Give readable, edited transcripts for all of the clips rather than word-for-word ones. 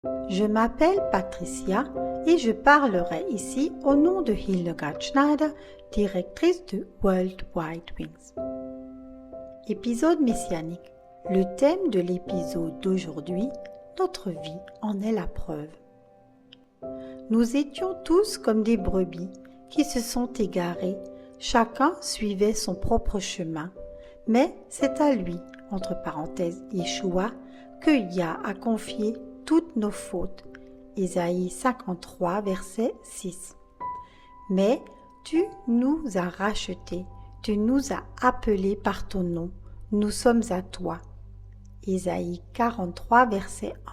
Je m'appelle Patricia et je parlerai ici au nom de Hildegard Schneider, directrice de World Wide Wings. Épisode messianique. Le thème de l'épisode d'aujourd'hui, notre vie en est la preuve. Nous étions tous comme des brebis qui se sont égarées, chacun suivait son propre chemin, mais c'est à lui, entre parenthèses Yeshua, que Yah a confié toutes nos fautes. Ésaïe 53, verset 6. Mais tu nous as rachetés, tu nous as appelés par ton nom, nous sommes à toi. Ésaïe 43, verset 1.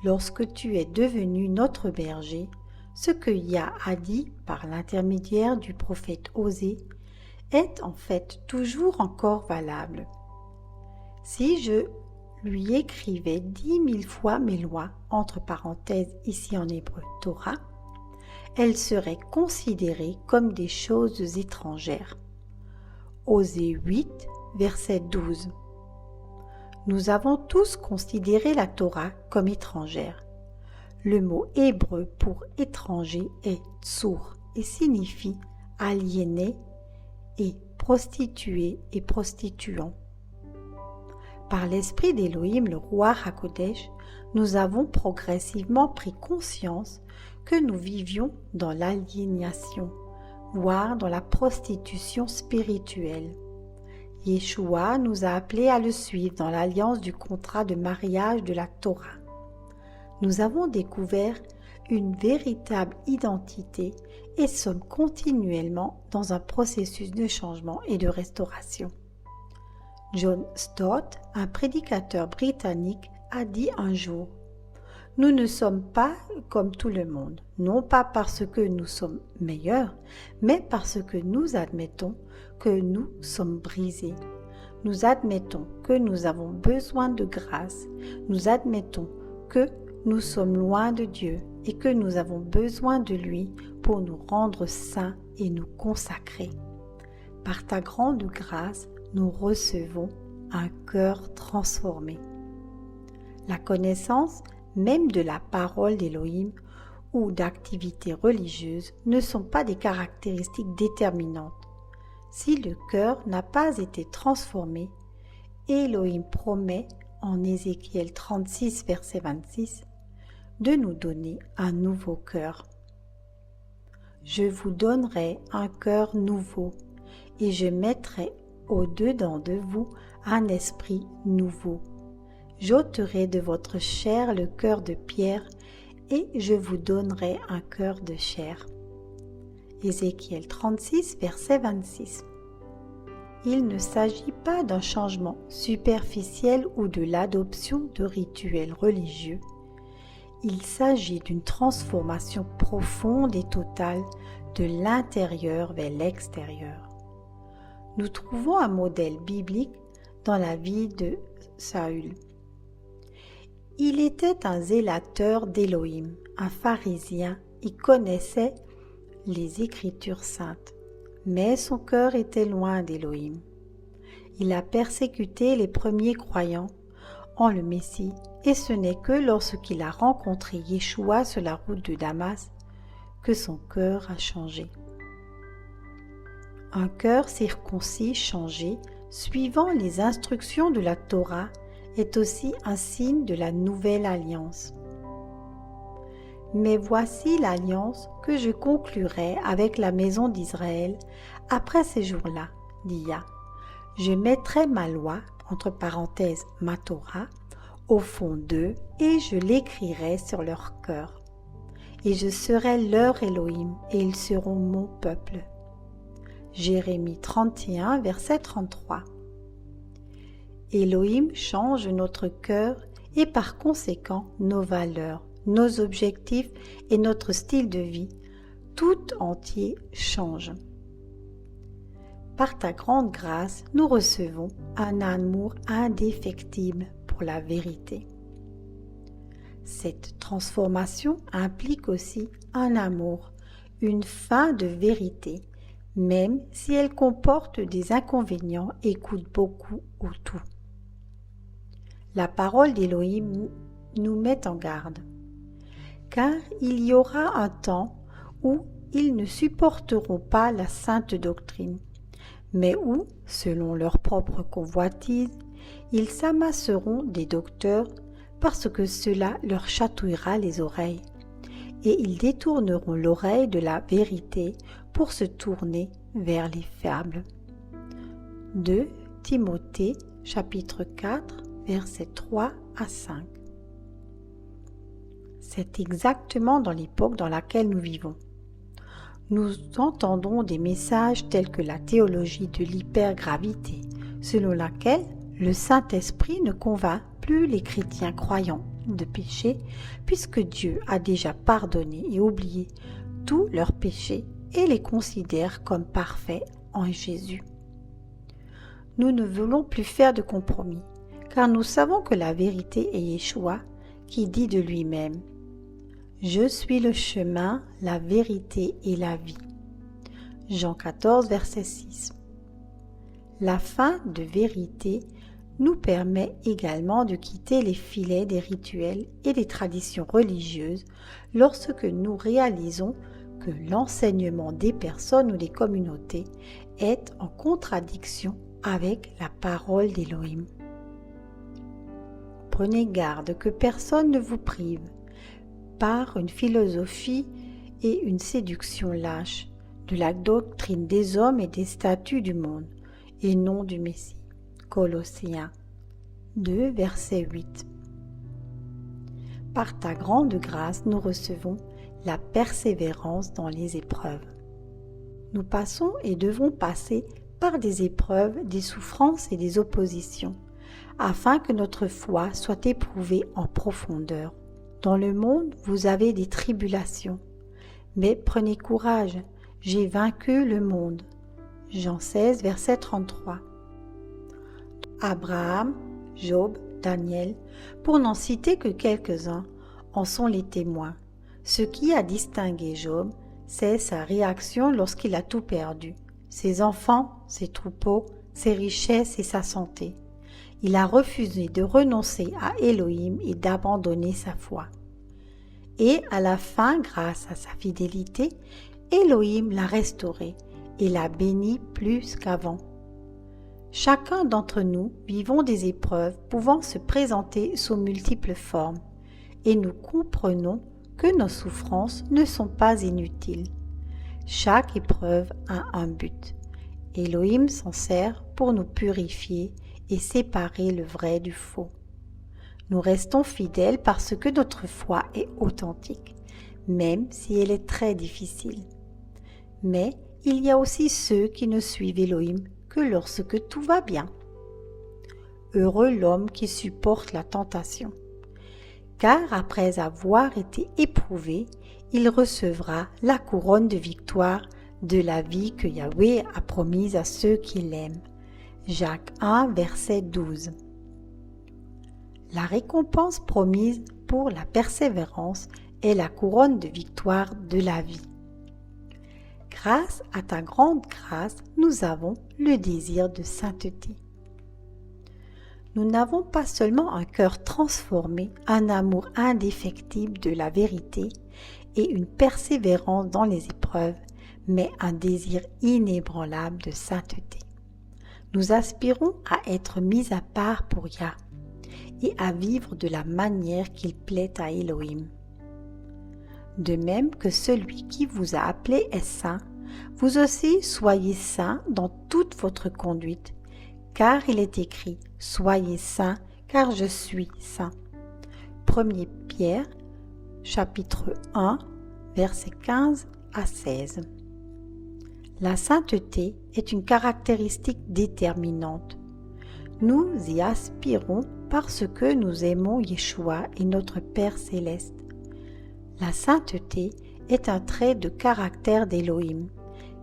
Lorsque tu es devenu notre berger, ce que Yah a dit par l'intermédiaire du prophète Osée est en fait toujours encore valable. Si je lui écrivais 10 000 fois mes lois, entre parenthèses ici en hébreu Torah, elles seraient considérées comme des choses étrangères. Osée 8, verset 12. Nous avons tous considéré la Torah comme étrangère. Le mot hébreu pour étranger est tsur et signifie aliéné et prostitué et prostituant. Par l'esprit d'Élohim, le roi HaKodesh, nous avons progressivement pris conscience que nous vivions dans l'aliénation, voire dans la prostitution spirituelle. Yeshua nous a appelés à le suivre dans l'alliance du contrat de mariage de la Torah. Nous avons découvert une véritable identité et sommes continuellement dans un processus de changement et de restauration. John Stott, un prédicateur britannique, a dit un jour « Nous ne sommes pas comme tout le monde, non pas parce que nous sommes meilleurs, mais parce que nous admettons que nous sommes brisés. Nous admettons que nous avons besoin de grâce. Nous admettons que nous sommes loin de Dieu et que nous avons besoin de lui pour nous rendre saints et nous consacrer. Par ta grande grâce, nous recevons un cœur transformé. » La connaissance même de la parole d'Élohim ou d'activités religieuses ne sont pas des caractéristiques déterminantes. Si le cœur n'a pas été transformé, Élohim promet en Ézéchiel 36, verset 26, de nous donner un nouveau cœur. Je vous donnerai un cœur nouveau et je mettrai au-dedans de vous un esprit nouveau. J'ôterai de votre chair le cœur de pierre et je vous donnerai un cœur de chair. Ézéchiel 36, verset 26. Il ne s'agit pas d'un changement superficiel ou de l'adoption de rituels religieux. Il s'agit d'une transformation profonde et totale de l'intérieur vers l'extérieur. Nous trouvons un modèle biblique dans la vie de Saül. Il était un zélateur d'Élohim, un pharisien, il connaissait les Écritures saintes, mais son cœur était loin d'Élohim. Il a persécuté les premiers croyants en le Messie, et ce n'est que lorsqu'il a rencontré Yeshua sur la route de Damas que son cœur a changé. Un cœur circoncis changé, suivant les instructions de la Torah, est aussi un signe de la nouvelle alliance. Mais voici l'alliance que je conclurai avec la maison d'Israël après ces jours-là, dit Yah. Je mettrai ma loi, entre parenthèses ma Torah, au fond d'eux et je l'écrirai sur leur cœur. Et je serai leur Élohim et ils seront mon peuple. Jérémie 31, verset 33. Élohim change notre cœur et par conséquent nos valeurs, nos objectifs et notre style de vie, tout entier change. Par ta grande grâce, nous recevons un amour indéfectible pour la vérité. Cette transformation implique aussi un amour, une fin de vérité, même si elle comporte des inconvénients et coûte beaucoup au tout. La parole d'Élohim nous met en garde. Car il y aura un temps où ils ne supporteront pas la sainte doctrine, mais où, selon leur propre convoitise, ils s'amasseront des docteurs parce que cela leur chatouillera les oreilles, et ils détourneront l'oreille de la vérité pour se tourner vers les fables. 2 Timothée chapitre 4 versets 3 à 5. C'est exactement dans l'époque dans laquelle nous vivons. Nous entendons des messages tels que la théologie de l'hypergravité, selon laquelle le Saint-Esprit ne convainc plus les chrétiens croyants de péché, puisque Dieu a déjà pardonné et oublié tous leurs péchés et les considère comme parfaits en Jésus. Nous ne voulons plus faire de compromis, car nous savons que la vérité est Yeshua qui dit de lui-même « Je suis le chemin, la vérité et la vie ». Jean 14, verset 6. La fin de vérité nous permet également de quitter les filets des rituels et des traditions religieuses lorsque nous réalisons que l'enseignement des personnes ou des communautés est en contradiction avec la parole d'Élohim. Prenez garde que personne ne vous prive, par une philosophie et une séduction lâche, de la doctrine des hommes et des statuts du monde, et non du Messie. Colossiens 2, verset 8. Par ta grande grâce, nous recevons la persévérance dans les épreuves. Nous passons et devons passer par des épreuves, des souffrances et des oppositions, afin que notre foi soit éprouvée en profondeur. Dans le monde, vous avez des tribulations, mais prenez courage, j'ai vaincu le monde. Jean 16, verset 33. Abraham, Job, Daniel, pour n'en citer que quelques-uns, en sont les témoins. Ce qui a distingué Job, c'est sa réaction lorsqu'il a tout perdu, ses enfants, ses troupeaux, ses richesses et sa santé. Il a refusé de renoncer à Elohim et d'abandonner sa foi. Et à la fin, grâce à sa fidélité, Elohim l'a restauré et l'a béni plus qu'avant. Chacun d'entre nous vivons des épreuves pouvant se présenter sous multiples formes, et nous comprenons que nos souffrances ne sont pas inutiles. Chaque épreuve a un but. Elohim s'en sert pour nous purifier et séparer le vrai du faux. Nous restons fidèles parce que notre foi est authentique, même si elle est très difficile. Mais il y a aussi ceux qui ne suivent Elohim que lorsque tout va bien. Heureux l'homme qui supporte la tentation, car après avoir été éprouvé, il recevra la couronne de victoire de la vie que Yahweh a promise à ceux qui l'aiment. Jacques 1, verset 12. La récompense promise pour la persévérance est la couronne de victoire de la vie. Grâce à ta grande grâce, nous avons le désir de sainteté. Nous n'avons pas seulement un cœur transformé, un amour indéfectible de la vérité et une persévérance dans les épreuves, mais un désir inébranlable de sainteté. Nous aspirons à être mis à part pour Yah et à vivre de la manière qu'il plaît à Elohim. De même que celui qui vous a appelé est saint, vous aussi soyez saints dans toute votre conduite, car il est écrit « Soyez saints, car je suis saint ». 1 Pierre, chapitre 1, versets 15 à 16. La sainteté est une caractéristique déterminante. Nous y aspirons parce que nous aimons Yeshua et notre Père céleste. La sainteté est un trait de caractère d'Elohim,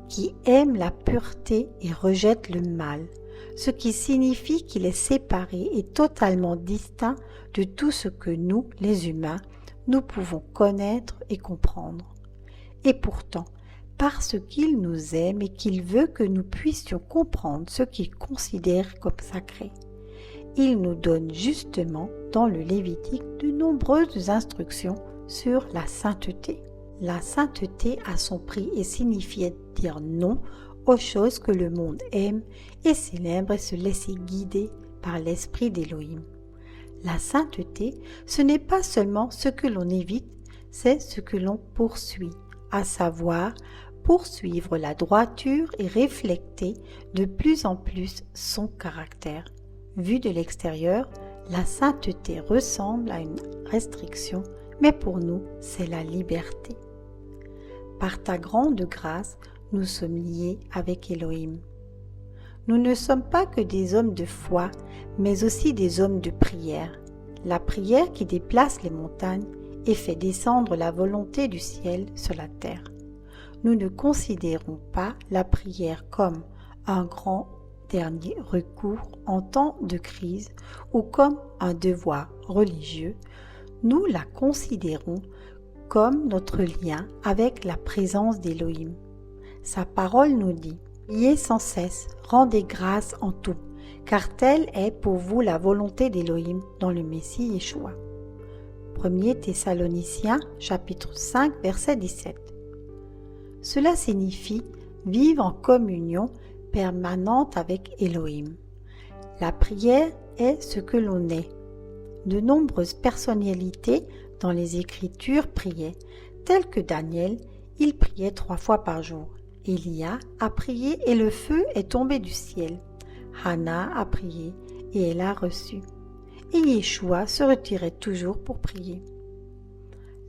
qui aime la pureté et rejette le mal, ce qui signifie qu'il est séparé et totalement distinct de tout ce que nous, les humains, nous pouvons connaître et comprendre. Et pourtant, parce qu'il nous aime et qu'il veut que nous puissions comprendre ce qu'il considère comme sacré, il nous donne justement dans le Lévitique de nombreuses instructions sur la sainteté. La sainteté a son prix et signifiait dire non aux choses que le monde aime et célèbre et se laisser guider par l'esprit d'Élohim. La sainteté, ce n'est pas seulement ce que l'on évite, c'est ce que l'on poursuit, à savoir poursuivre la droiture et refléter de plus en plus son caractère. Vu de l'extérieur, la sainteté ressemble à une restriction, mais pour nous, c'est la liberté. Par ta grande grâce, nous sommes liés avec Élohim. Nous ne sommes pas que des hommes de foi, mais aussi des hommes de prière. La prière qui déplace les montagnes et fait descendre la volonté du ciel sur la terre. Nous ne considérons pas la prière comme un grand dernier recours en temps de crise ou comme un devoir religieux. Nous la considérons comme notre lien avec la présence d'Élohim. Sa parole nous dit « Priez sans cesse, rendez grâce en tout, car telle est pour vous la volonté d'Élohim dans le Messie Yeshua. » 1 Thessaloniciens chapitre 5 verset 17. Cela signifie vivre en communion permanente avec Élohim. La prière est ce que l'on est. De nombreuses personnalités dans les Écritures priaient, telles que Daniel, il priait 3 fois par jour. Élia a prié et le feu est tombé du ciel. Hannah a prié et elle a reçu. Et Yeshua se retirait toujours pour prier.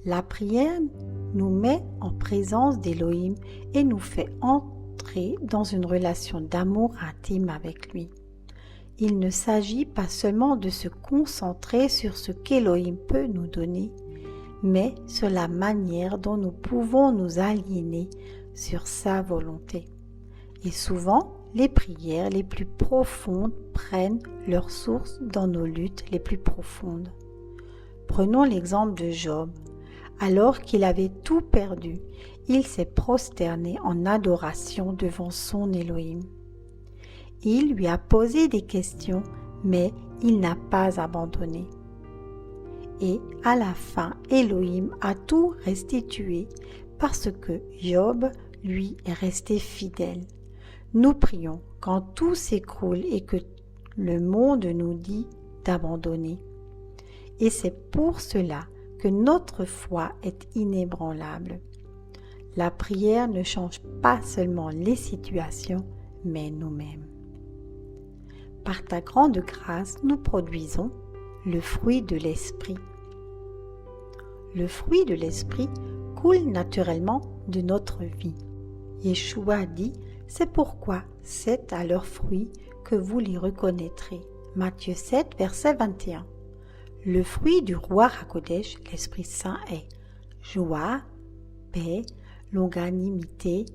La prière nous met en présence d'Élohim et nous fait entrer dans une relation d'amour intime avec lui. Il ne s'agit pas seulement de se concentrer sur ce qu'Élohim peut nous donner, mais sur la manière dont nous pouvons nous aliéner sur sa volonté. Et souvent, les prières les plus profondes prennent leur source dans nos luttes les plus profondes. Prenons l'exemple de Job. Alors qu'il avait tout perdu, il s'est prosterné en adoration devant son Élohim. Il lui a posé des questions, mais il n'a pas abandonné. Et à la fin, Élohim a tout restitué parce que Job, lui, est resté fidèle. Nous prions quand tout s'écroule et que le monde nous dit d'abandonner. Et c'est pour cela que notre foi est inébranlable. La prière ne change pas seulement les situations, mais nous-mêmes. Par ta grande grâce, nous produisons le fruit de l'esprit. Le fruit de l'esprit coule naturellement de notre vie. Yeshua dit, c'est pourquoi c'est à leurs fruits que vous les reconnaîtrez. Matthieu 7, verset 21. Le fruit du roi HaKodesh, l'Esprit Saint, est joie, paix, longanimité,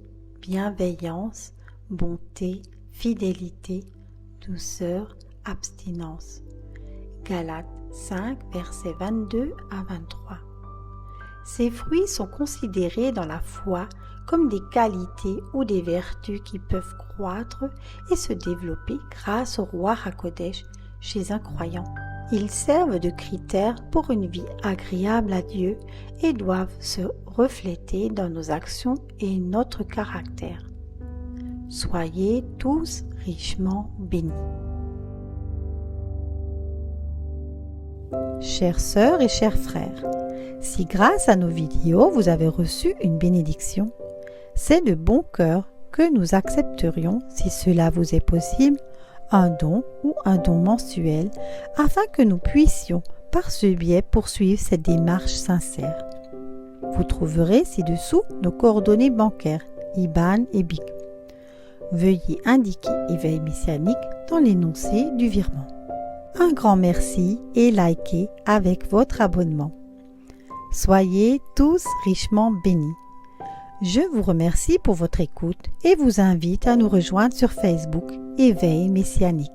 bienveillance, bonté, fidélité, douceur, abstinence. Galates 5, versets 22 à 23. Ces fruits sont considérés dans la foi comme des qualités ou des vertus qui peuvent croître et se développer grâce au roi HaKodesh chez un croyant. Ils servent de critères pour une vie agréable à Dieu et doivent se refléter dans nos actions et notre caractère. Soyez tous richement bénis. Chères sœurs et chers frères, si grâce à nos vidéos vous avez reçu une bénédiction, c'est de bon cœur que nous accepterions, si cela vous est possible, un don ou un don mensuel afin que nous puissions par ce biais poursuivre cette démarche sincère. Vous trouverez ci-dessous nos coordonnées bancaires, IBAN et BIC. Veuillez indiquer Éveil Messianique dans l'énoncé du virement. Un grand merci et likez avec votre abonnement. Soyez tous richement bénis. Je vous remercie pour votre écoute et vous invite à nous rejoindre sur Facebook Éveil Messianique.